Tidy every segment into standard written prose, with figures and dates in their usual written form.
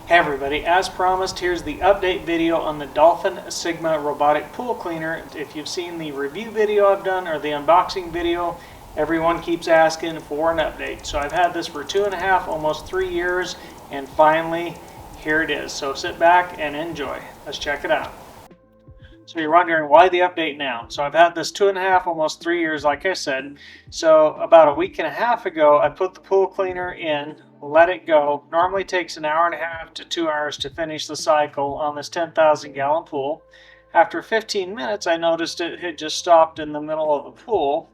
Hey everybody, as promised, here's the update video on the Dolphin Sigma Robotic Pool Cleaner. If you've seen the review video I've done or the unboxing video, everyone keeps asking for an update. So I've had this for 2.5, almost 3 years, and finally, here it is. So sit back and enjoy. Let's check it out. So you're wondering why the update now? So I've had this 2.5, almost 3 years, like I said. So about a week and a half ago, I put the pool cleaner in, let it go. Normally takes an hour and a half to 2 hours to finish the cycle on this 10,000 gallon pool. After 15 minutes, I noticed it had just stopped in the middle of the pool.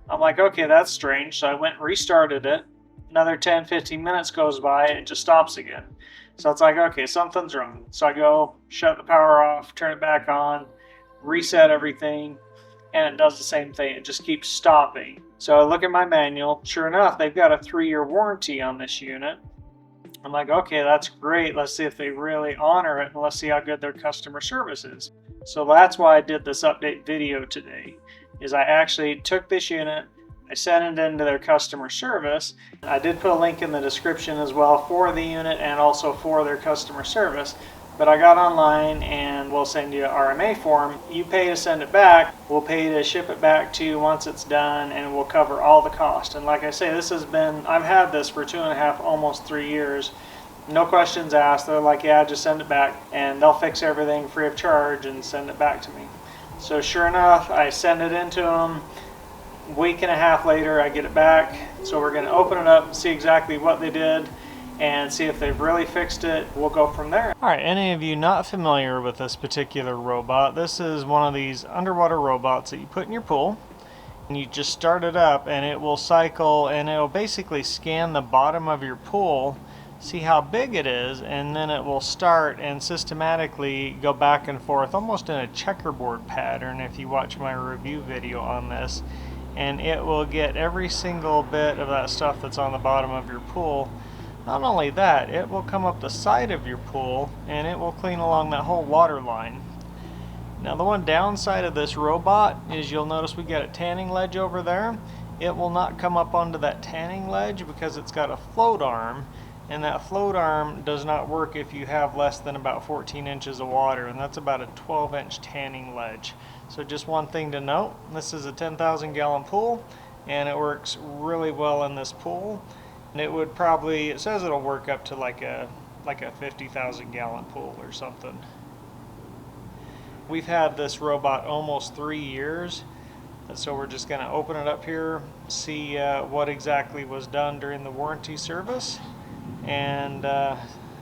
I'm like, okay, that's strange. So I went and restarted it. Another 10-15 minutes goes by, it just stops again. So it's like, okay, something's wrong. So I go, shut the power off, turn it back on, reset everything, and it does the same thing. It just keeps stopping. So I look at my manual. Sure enough, they've got a 3-year warranty on this unit. I'm like, okay, that's great. Let's see if they really honor it, and let's see how good their customer service is. So that's why I did this update video today, is I actually took this unit, I sent it into their customer service. I did put a link in the description as well for the unit and also for their customer service. But I got online and we'll send you an RMA form. You pay to send it back, we'll pay to ship it back to you once it's done, and we'll cover all the cost. And like I say, this has been, I've had this for 2.5, almost 3 years. No questions asked. They're like, yeah, just send it back and they'll fix everything free of charge and send it back to me. So sure enough, I send it into them. A week and a half later, I get it back. So we're going to open it up and see exactly what they did and see if they've really fixed it. We'll go from there. Alright, any of you not familiar with this particular robot, this is one of these underwater robots that you put in your pool, and you just start it up and it will cycle, and it'll basically scan the bottom of your pool, see how big it is, and then it will start and systematically go back and forth almost in a checkerboard pattern if you watch my review video on this. And it will get every single bit of that stuff that's on the bottom of your pool. Not only that, it will come up the side of your pool and it will clean along that whole water line. Now the one downside of this robot is you'll notice we got a tanning ledge over there. It will not come up onto that tanning ledge because it's got a float arm, and that float arm does not work if you have less than about 14 inches of water, and that's about a 12-inch tanning ledge. So just one thing to note, this is a 10,000 gallon pool and it works really well in this pool. And it would probably, it says it'll work up to like a 50,000 gallon pool or something. We've had this robot almost 3 years, so we're just going to open it up here, see what exactly was done during the warranty service, and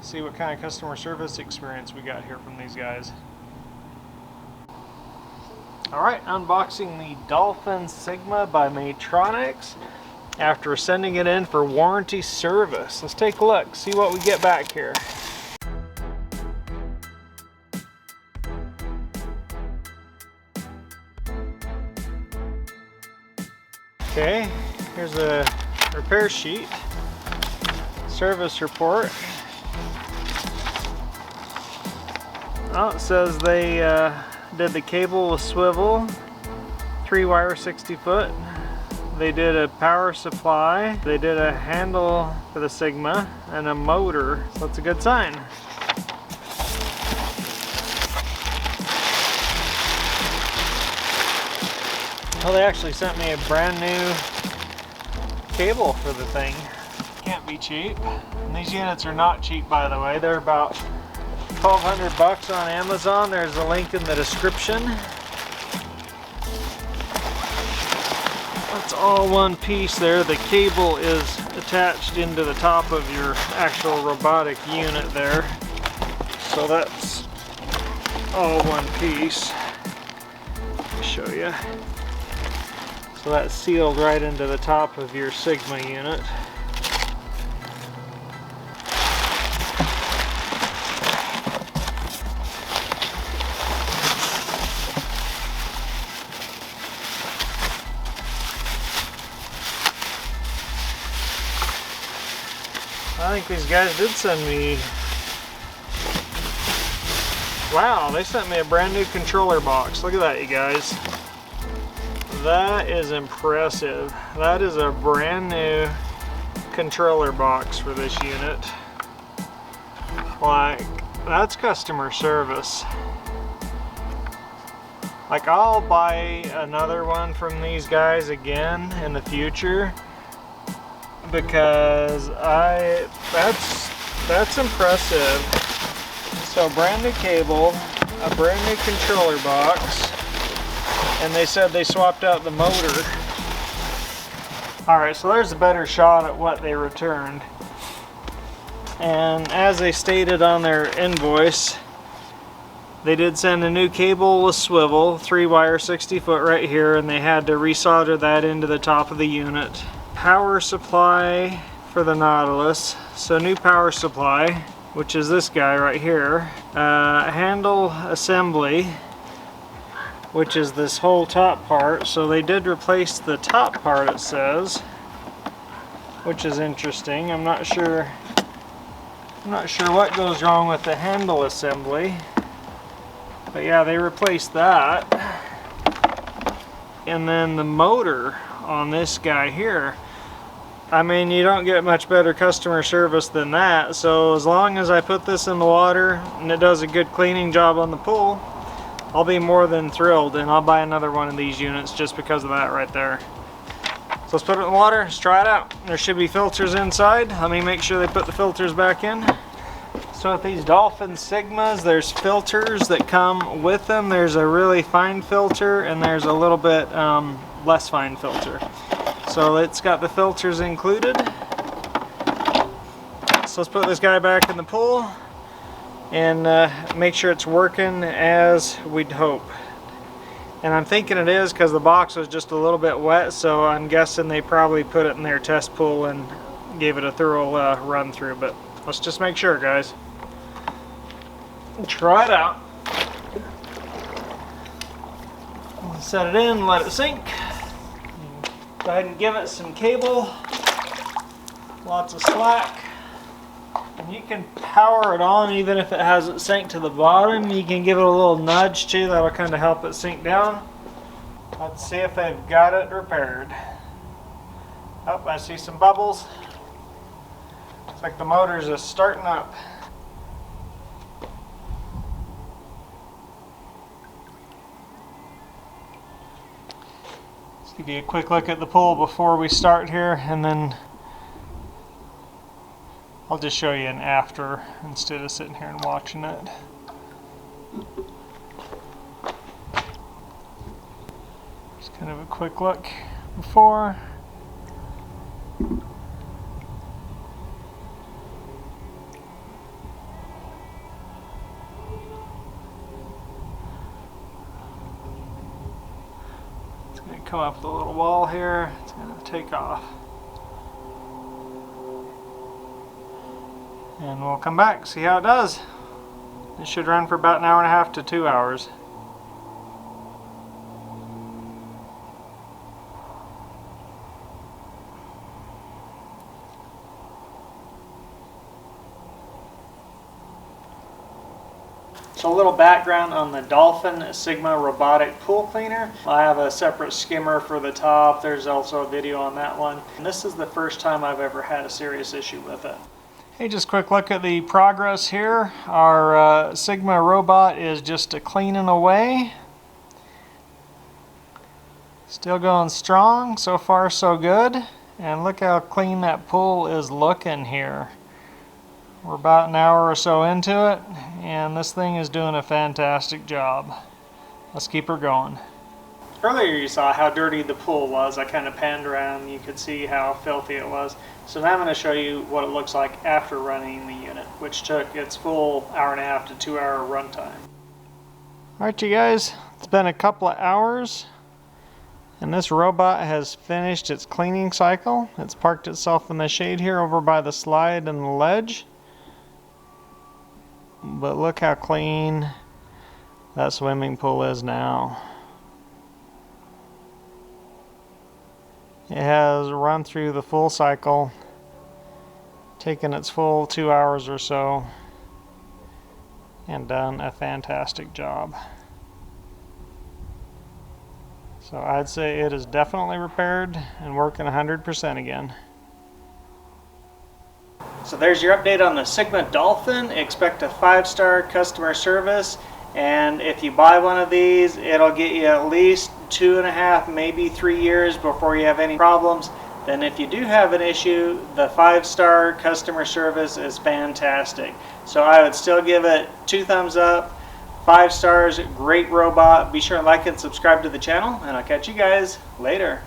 see what kind of customer service experience we got here from these guys. Alright, unboxing the Dolphin Sigma by Maytronics after sending it in for warranty service. Let's take a look, see what we get back here. Okay, here's a repair sheet, service report. Oh, it says they did the cable with swivel, 3-wire 60-foot. They did a power supply. They did a handle for the Sigma and a motor. So that's a good sign. Well, they actually sent me a brand new cable for the thing. Can't be cheap. And these units are not cheap, by the way. They're about 1,200 bucks on Amazon. There's a link in the description. That's all one piece there. The cable is attached into the top of your actual robotic unit there. So that's all one piece. Let me show you. So that's sealed right into the top of your Sigma unit. I think these guys did send me, wow, they sent me a brand new controller box. Look at that, you guys. That is impressive. That is a brand new controller box for this unit. Like, that's customer service. Like, I'll buy another one from these guys again in the future because that's impressive. So brand new cable, a brand new controller box, and they said they swapped out the motor. Alright, so there's a better shot at what they returned. And as they stated on their invoice, they did send a new cable with swivel, 3-wire 60-foot right here, and they had to resolder that into the top of the unit. Power supply for the Nautilus, so new power supply, which is this guy right here. Handle assembly, which is this whole top part, so they did replace the top part, it says, which is interesting. I'm not sure what goes wrong with the handle assembly. But yeah, they replaced that. And then the motor on this guy here. I mean, you don't get much better customer service than that. So as long as I put this in the water and it does a good cleaning job on the pool, I'll be more than thrilled, and I'll buy another one of these units just because of that right there. So let's put it in the water, let's try it out. There should be filters inside. Let me make sure they put the filters back in. So with these Dolphin Sigmas, there's filters that come with them. There's a really fine filter and there's a little bit less fine filter. So it's got the filters included. So let's put this guy back in the pool and make sure it's working as we'd hope. And I'm thinking it is because the box was just a little bit wet, so I'm guessing they probably put it in their test pool and gave it a thorough run through. But let's just make sure, guys. Try it out. Set it in, let it sink. Go ahead and give it some cable. Lots of slack. And you can power it on even if it hasn't sank to the bottom. You can give it a little nudge too, that'll kind of help it sink down. Let's see if they've got it repaired. Oh, I see some bubbles. Looks like the motor's just starting up. Let's give you a quick look at the pool before we start here, and then I'll just show you an after instead of sitting here and watching it. Just kind of a quick look before. It's going to come up the little wall here. It's going to take off. And we'll come back, see how it does. It should run for about an hour and a half to 2 hours. So a little background on the Dolphin Sigma robotic pool cleaner. I have a separate skimmer for the top. There's also a video on that one. And this is the first time I've ever had a serious issue with it. Hey, just a quick look at the progress here. Our Sigma robot is just cleaning away. Still going strong. So far so good. And look how clean that pool is looking here. We're about an hour or so into it, and this thing is doing a fantastic job. Let's keep her going. Earlier you saw how dirty the pool was. I kind of panned around and you could see how filthy it was. So now I'm going to show you what it looks like after running the unit, which took its full hour and a half to 2 hour runtime. Alright you guys, it's been a couple of hours and this robot has finished its cleaning cycle. It's parked itself in the shade here over by the slide and the ledge. But look how clean that swimming pool is now. It has run through the full cycle, taken its full 2 hours or so, and done a fantastic job. So I'd say it is definitely repaired and working 100% again. So there's your update on the Sigma Dolphin. Expect a 5-star customer service, and if you buy one of these, it'll get you at least 2.5, maybe 3 years before you have any problems. Then if you do have an issue, the 5-star customer service is fantastic. So I would still give it 2 thumbs up, 5 stars, great robot. Be sure to like and subscribe to the channel, and I'll catch you guys later.